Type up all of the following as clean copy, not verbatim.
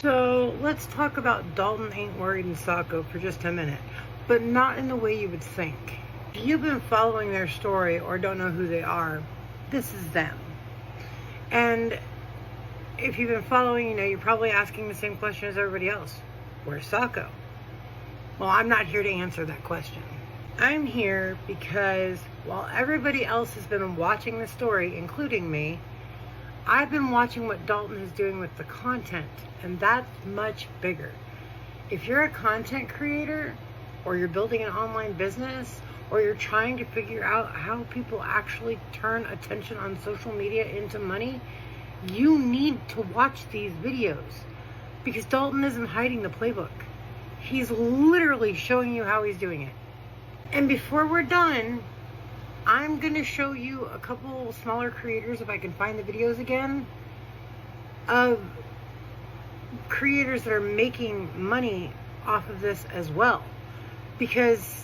So let's talk about Dalton Ain't Worried and Sako for just a minute, but not in the way you would think. If you've been following their story or don't know who they are, this is them. And if you've been following, you're probably asking the same question as everybody else. Where's Sako? Well, I'm not here to answer that question. I'm here because while everybody else has been watching the story, including me, I've been watching what Dalton is doing with the content, and that's much bigger. If you're a content creator, or you're building an online business, or you're trying to figure out how people actually turn attention on social media into money, you need to watch these videos, because Dalton isn't hiding the playbook. He's literally showing you how he's doing it. And before we're done, I'm going to show you a couple smaller creators, if I can find the videos again, of creators that are making money off of this as well. Because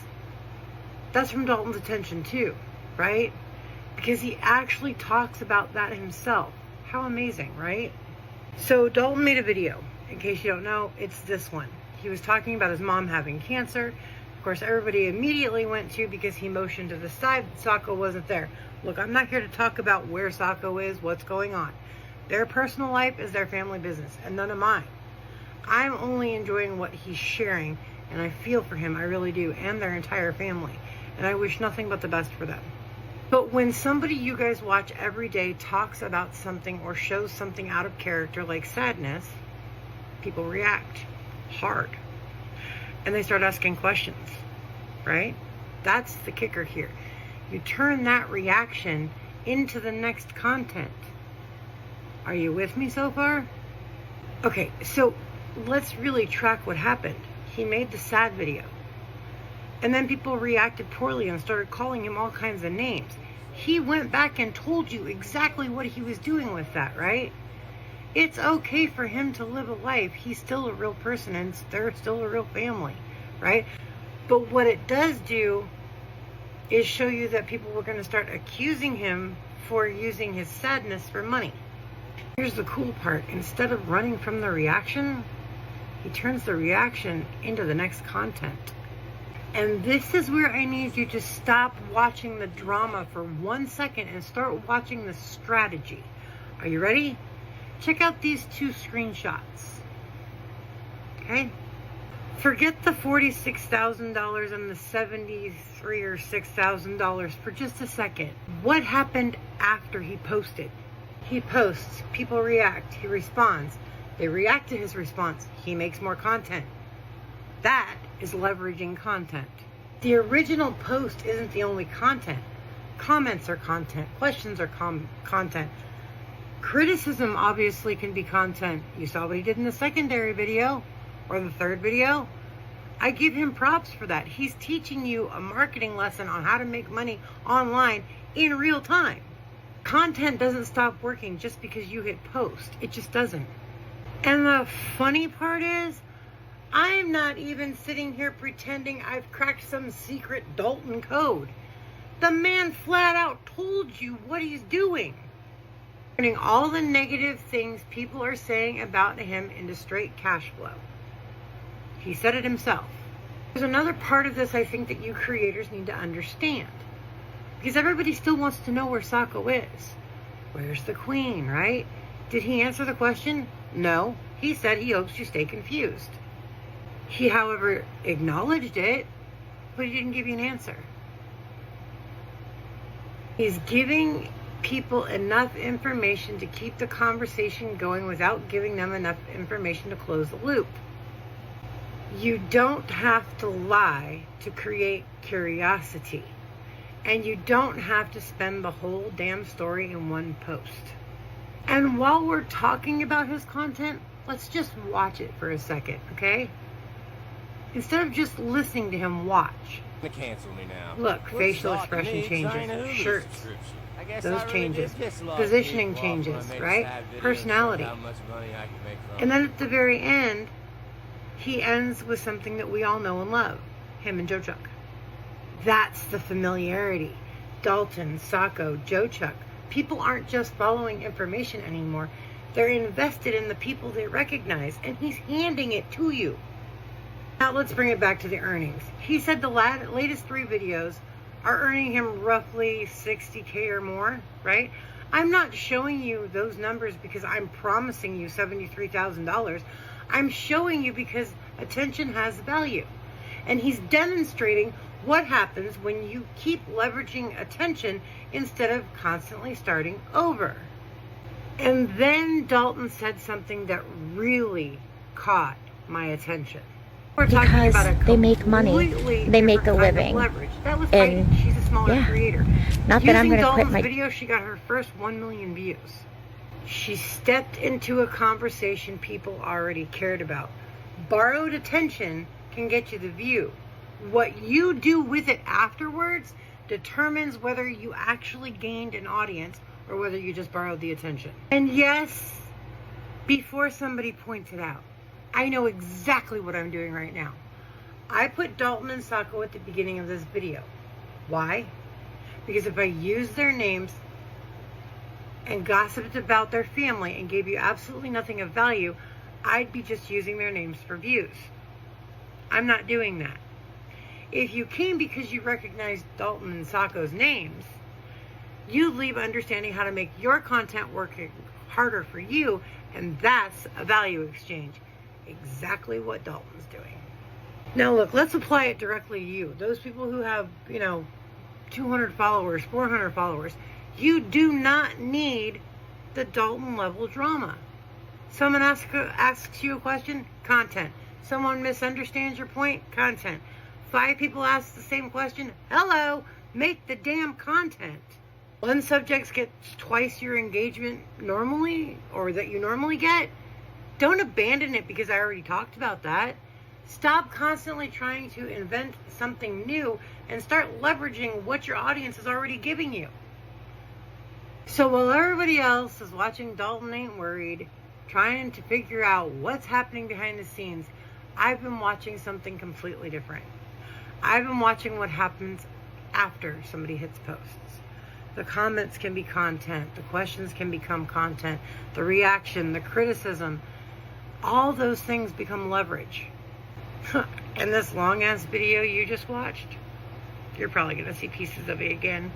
that's from Dalton's attention too, right? Because he actually talks about that himself. How amazing, right? So Dalton made a video. In case you don't know, it's this one. He was talking about his mom having cancer. Of course, everybody immediately went to, because he motioned to the side that Sako wasn't there. Look, I'm not here to talk about where Sako is, what's going on. Their personal life is their family business, and none of mine. I'm only enjoying what he's sharing, and I feel for him, I really do, and their entire family. And I wish nothing but the best for them. But when somebody you guys watch every day talks about something or shows something out of character like sadness, people react hard. And they start asking questions, right? That's the kicker here. You turn that reaction into the next content. Are you with me so far? Okay, so let's really track what happened. He made the sad video. And then people reacted poorly and started calling him all kinds of names. He went back and told you exactly what he was doing with that, right? It's okay for him to live a life. He's still a real person, and they're still a real family, right? But what it does do is show you that people were going to start accusing him for using his sadness for money. Here's the cool part. Instead of running from the reaction, he turns the reaction into the next content. And this is where I need you to stop watching the drama for 1 second and start watching the strategy. Are you ready? Check out these two screenshots. Okay? Forget the $46,000 and the $73,000 or $6,000 for just a second. What happened after he posted? He posts, people react, he responds. They react to his response. He makes more content. That is leveraging content. The original post isn't the only content. Comments are content. Questions are content. Criticism obviously can be content. You saw what he did in the secondary video or the third video. I give him props for that. He's teaching you a marketing lesson on how to make money online in real time. Content doesn't stop working just because you hit post. It just doesn't. And the funny part is, I'm not even sitting here pretending I've cracked some secret Dalton code. The man flat out told you what he's doing. Turning all the negative things people are saying about him into straight cash flow. He said it himself. There's another part of this I think that you creators need to understand. Because everybody still wants to know where Sako is. Where's the queen, right? Did he answer the question? No. He said he hopes you stay confused. He, however, acknowledged it, but he didn't give you an answer. He's giving people enough information to keep the conversation going without giving them enough information to close the loop. You don't have to lie to create curiosity. And you don't have to spend the whole damn story in one post. And while we're talking about his content, let's just watch it for a second, okay? Instead of just listening to him, watch. Cancel me now. Look, facial expression changes, shirts, those changes, positioning changes, right? Personality. And then at the very end, he ends with something that we all know and love, him and Joe Chuck. That's the familiarity. Dalton, Sako, Joe Chuck. People aren't just following information anymore. They're invested in the people they recognize, and he's handing it to you. Now let's bring it back to the earnings. He said the latest 3 videos are earning him roughly $60K or more, right? I'm not showing you those numbers because I'm promising you $73,000. I'm showing you because attention has value. And he's demonstrating what happens when you keep leveraging attention instead of constantly starting over. And then Dalton said something that really caught my attention. We're talking about a Because they make money, they make a living. Leverage. That was And fighting. She's a smaller creator. Not that I'm going to quit Dalton's my video, she got her first 1 million views. She stepped into a conversation people already cared about. Borrowed attention can get you the view. What you do with it afterwards determines whether you actually gained an audience or whether you just borrowed the attention. And yes, before somebody points it out, I know exactly what I'm doing right now. I put Dalton and Sako at the beginning of this video. Why? Because if I used their names and gossiped about their family and gave you absolutely nothing of value, I'd be just using their names for views. I'm not doing that. If you came because you recognized Dalton and Sako's names, you'd leave understanding how to make your content work harder for you, and that's a value exchange. Exactly what Dalton's doing. Now look, let's apply it directly to you. Those people who have, 200 followers, 400 followers, you do not need the Dalton level drama. Someone asks you a question, content. Someone misunderstands your point, content. 5 people ask the same question, hello, make the damn content. One subject gets twice your engagement normally, or that you normally get. Don't abandon it because I already talked about that. Stop constantly trying to invent something new and start leveraging what your audience is already giving you. So while everybody else is watching Dalton Ain't Worried, trying to figure out what's happening behind the scenes, I've been watching something completely different. I've been watching what happens after somebody hits posts. The comments can be content. The questions can become content. The reaction, the criticism, all those things become leverage. And this long-ass video you just watched, you're probably going to see pieces of it again.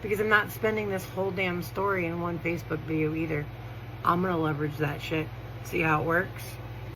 Because I'm not spending this whole damn story in one Facebook video either. I'm going to leverage that shit. See how it works?